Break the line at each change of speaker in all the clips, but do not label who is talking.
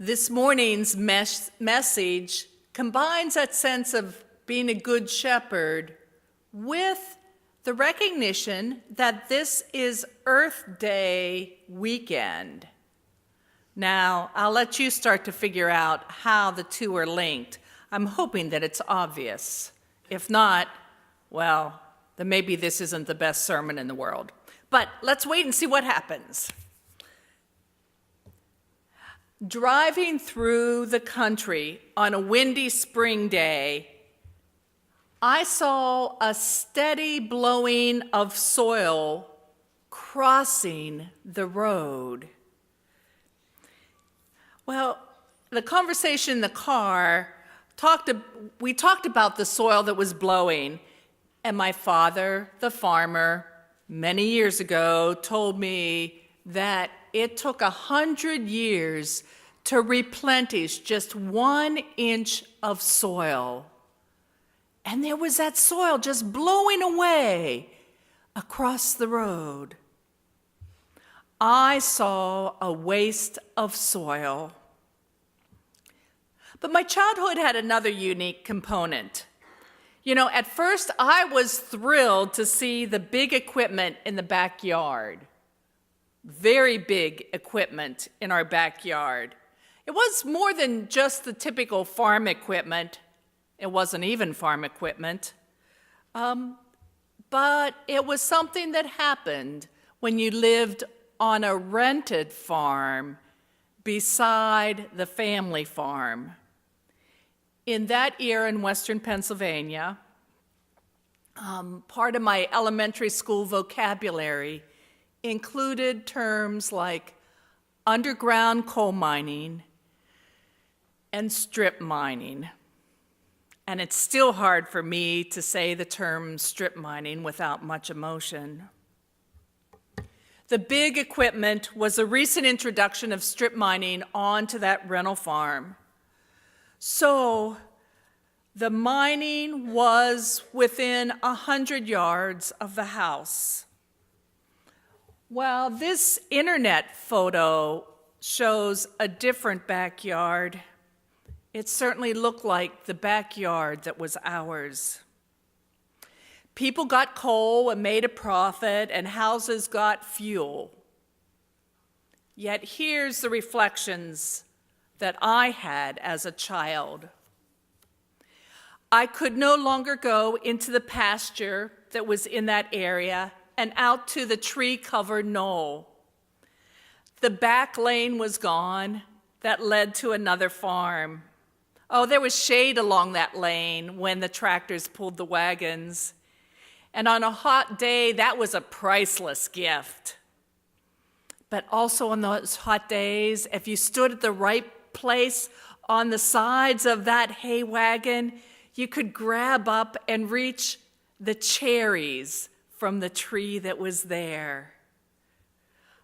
This morning's message combines that sense of being a good shepherd with the recognition that this is Earth Day weekend. Now, I'll let you start to figure out how the two are linked. I'm hoping that it's obvious. If not, well, then maybe this isn't the best sermon in the world. But let's wait and see what happens. Driving through the country on a windy spring day, I saw a steady blowing of soil crossing the road. Well, the conversation in the car, we talked about the soil that was blowing, and my father, the farmer, many years ago told me that it took 100 years to replenish just 1 inch of soil. And there was that soil just blowing away across the road. I saw a waste of soil. But my childhood had another unique component. You know, at first I was thrilled to see the big equipment in the backyard. Very big equipment in our backyard. It was more than just the typical farm equipment. It wasn't even farm equipment. But it was something that happened when you lived on a rented farm beside the family farm. In that era in Western Pennsylvania, part of my elementary school vocabulary included terms like underground coal mining and strip mining. And it's still hard for me to say the term strip mining without much emotion. The big equipment was a recent introduction of strip mining onto that rental farm. So the mining was within 100 yards of the house. Well, this internet photo shows a different backyard. It certainly looked like the backyard that was ours. People got coal and made a profit, and houses got fuel. Yet here's the reflections that I had as a child. I could no longer go into the pasture that was in that area and out to the tree-covered knoll. The back lane was gone that led to another farm. Oh, there was shade along that lane when the tractors pulled the wagons. And on a hot day, that was a priceless gift. But also on those hot days, if you stood at the right place on the sides of that hay wagon, you could grab up and reach the cherries from the tree that was there.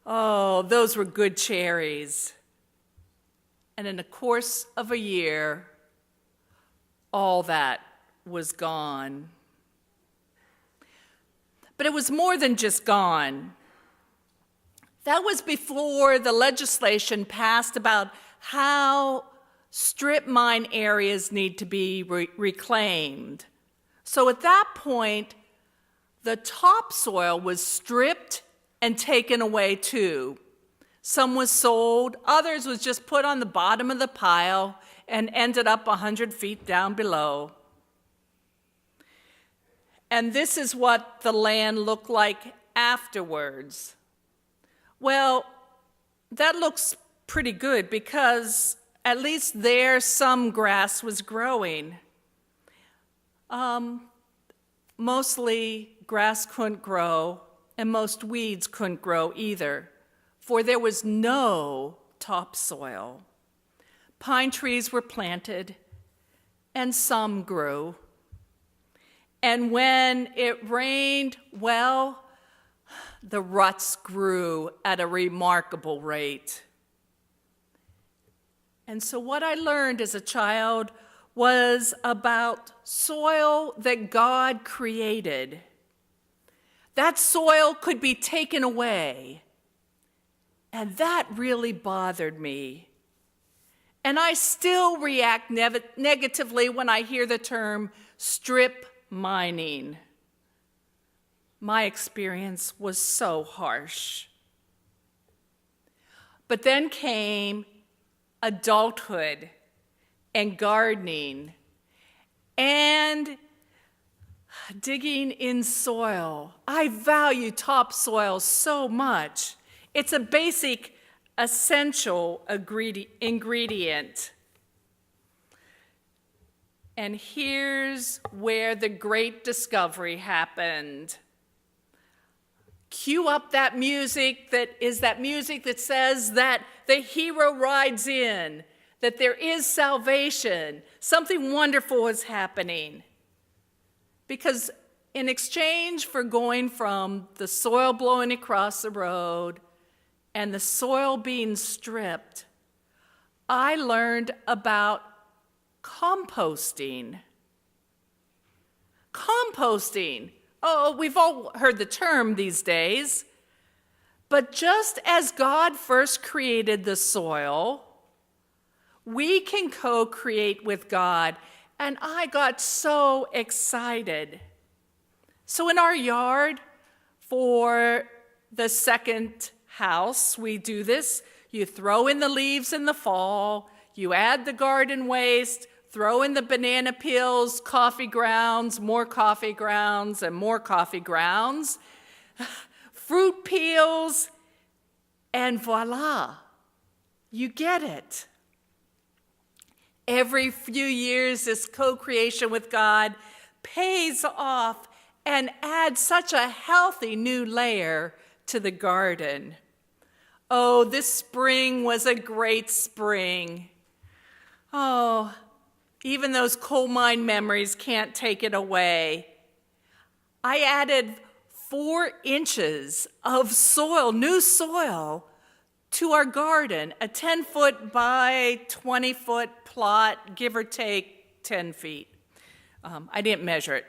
Oh, those were good cherries. And in the course of a year, all that was gone. But it was more than just gone. That was before the legislation passed about how strip mine areas need to be reclaimed. So at that point, the topsoil was stripped and taken away too. Some was sold, others was just put on the bottom of the pile and ended up 100 feet down below. And this is what the land looked like afterwards. Well, that looks pretty good because at least there some grass was growing. Mostly grass couldn't grow, and most weeds couldn't grow either, for there was no topsoil. Pine trees were planted, and some grew. And when it rained, well, the ruts grew at a remarkable rate. And so what I learned as a child was about soil that God created. That soil could be taken away, and that really bothered me. And I still react negatively when I hear the term strip mining. My experience was so harsh. But then came adulthood and gardening and digging in soil. I value topsoil so much. It's a basic, essential ingredient. And here's where the great discovery happened. Cue up that music that says that the hero rides in, that there is salvation, something wonderful is happening. Because in exchange for going from the soil blowing across the road and the soil being stripped, I learned about composting. Composting. Oh, we've all heard the term these days. But just as God first created the soil, we can co-create with God. And I got so excited. So in our yard, for the second house, we do this. You throw in the leaves in the fall, you add the garden waste, throw in the banana peels, coffee grounds, more coffee grounds, and more coffee grounds, fruit peels, and voila, you get it. Every few years, this co-creation with God pays off and adds such a healthy new layer to the garden. Oh, this spring was a great spring. Oh, even those coal mine memories can't take it away. I added 4 inches of soil, new soil, to our garden, a 10-foot by 20-foot plot, give or take 10 feet. I didn't measure it.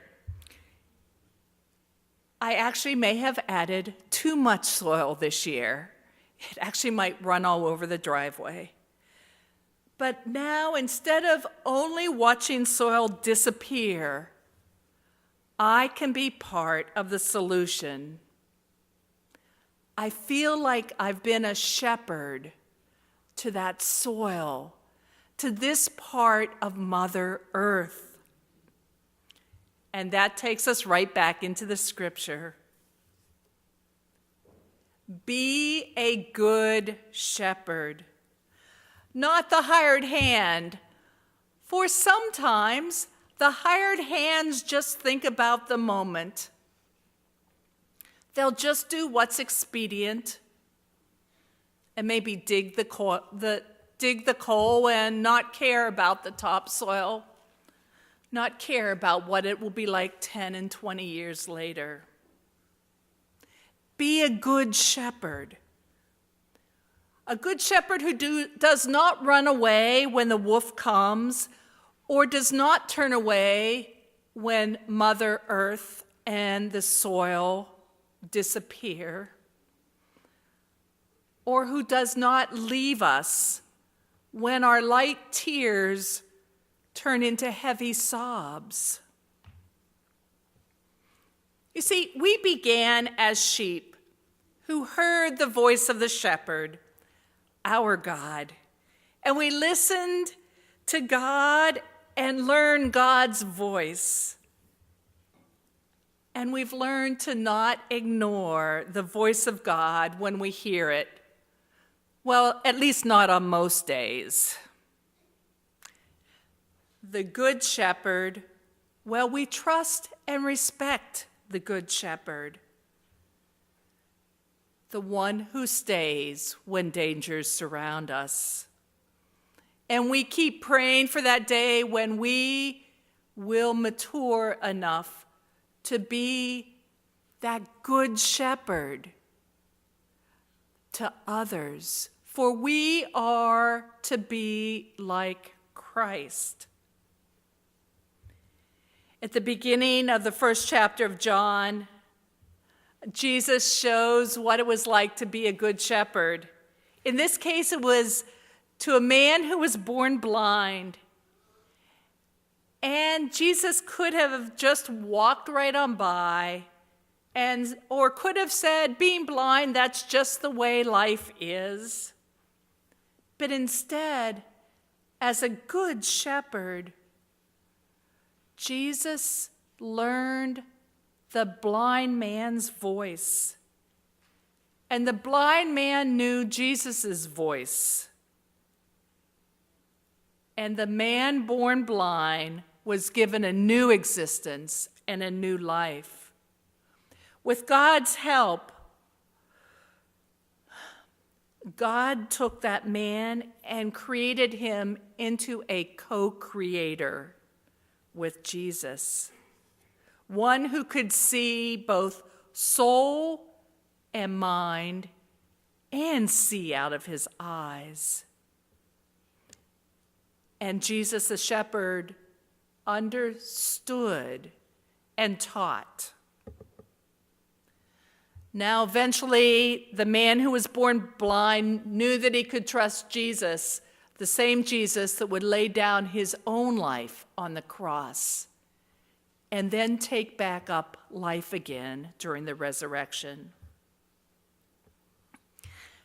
I actually may have added too much soil this year. It actually might run all over the driveway. But now, instead of only watching soil disappear, I can be part of the solution. I feel like I've been a shepherd to that soil, to this part of Mother Earth. And that takes us right back into the scripture. Be a good shepherd, not the hired hand, for sometimes the hired hands just think about the moment. They'll just do what's expedient and maybe dig the coal and not care about the topsoil, not care about what it will be like 10 and 20 years later. Be a good shepherd. A good shepherd who does not run away when the wolf comes, or does not turn away when Mother Earth and the soil disappear, or who does not leave us when our light tears turn into heavy sobs. You see, we began as sheep who heard the voice of the shepherd, our God, and we listened to God and learned God's voice. And we've learned to not ignore the voice of God when we hear it. Well, at least not on most days. The Good Shepherd, well, we trust and respect the Good Shepherd, the one who stays when dangers surround us. And we keep praying for that day when we will mature enough to be that good shepherd to others, for we are to be like Christ. At the beginning of the first chapter of John, Jesus shows what it was like to be a good shepherd. In this case, it was to a man who was born blind. And Jesus could have just walked right on by, or could have said, being blind, that's just the way life is. But instead, as a good shepherd, Jesus learned the blind man's voice. And the blind man knew Jesus' voice. And the man born blind was given a new existence and a new life. With God's help, God took that man and created him into a co-creator with Jesus, one who could see both soul and mind and see out of his eyes. And Jesus, the shepherd, understood and taught. Now, eventually, the man who was born blind knew that he could trust Jesus, the same Jesus that would lay down his own life on the cross and then take back up life again during the resurrection.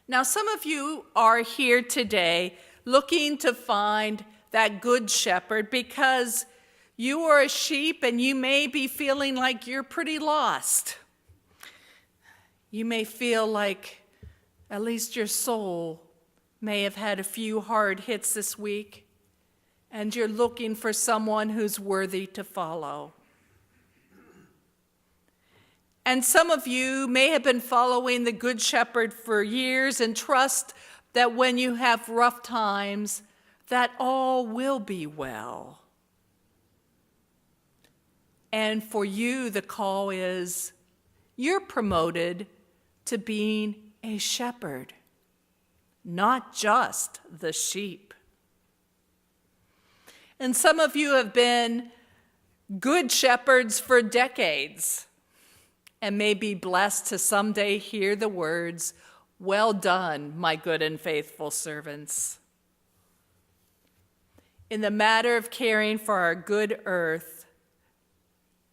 Now, some of you are here today looking to find that good shepherd because you are a sheep and you may be feeling like you're pretty lost. You may feel like at least your soul may have had a few hard hits this week, and you're looking for someone who's worthy to follow. And some of you may have been following the Good Shepherd for years and trust that when you have rough times, that all will be well. And for you, the call is, you're promoted to being a shepherd, not just the sheep. And some of you have been good shepherds for decades and may be blessed to someday hear the words, "Well done, my good and faithful servants." In the matter of caring for our good earth,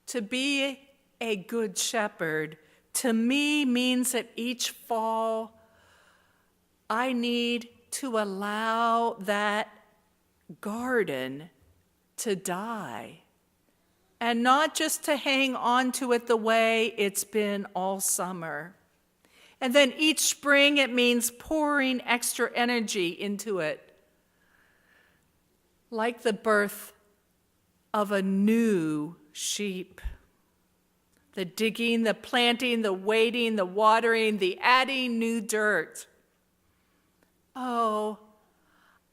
to be a good shepherd, to me, means that each fall, I need to allow that garden to die, and not just to hang on to it the way it's been all summer. And then each spring, it means pouring extra energy into it, like the birth of a new sheep. The digging, the planting, the waiting, the watering, the adding new dirt. Oh,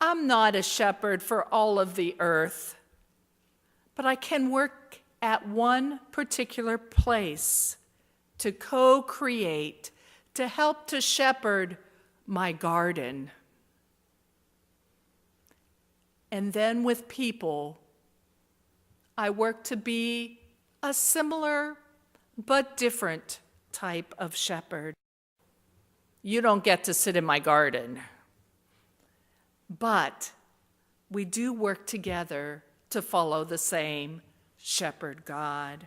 I'm not a shepherd for all of the earth, but I can work at one particular place to co-create, to help to shepherd my garden. And then with people, I work to be a similar but different type of shepherd. You don't get to sit in my garden, but we do work together to follow the same shepherd God.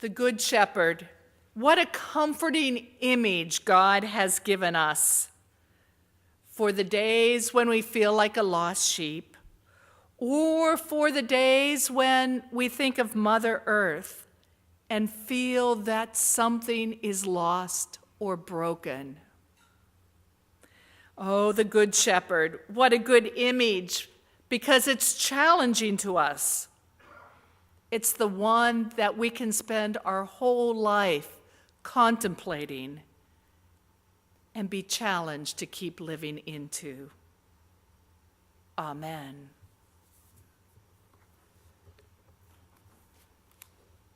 The Good Shepherd, what a comforting image God has given us for the days when we feel like a lost sheep, or for the days when we think of Mother Earth and feel that something is lost or broken. Oh, the Good Shepherd, what a good image, because it's challenging to us. It's the one that we can spend our whole life contemplating and be challenged to keep living into. Amen.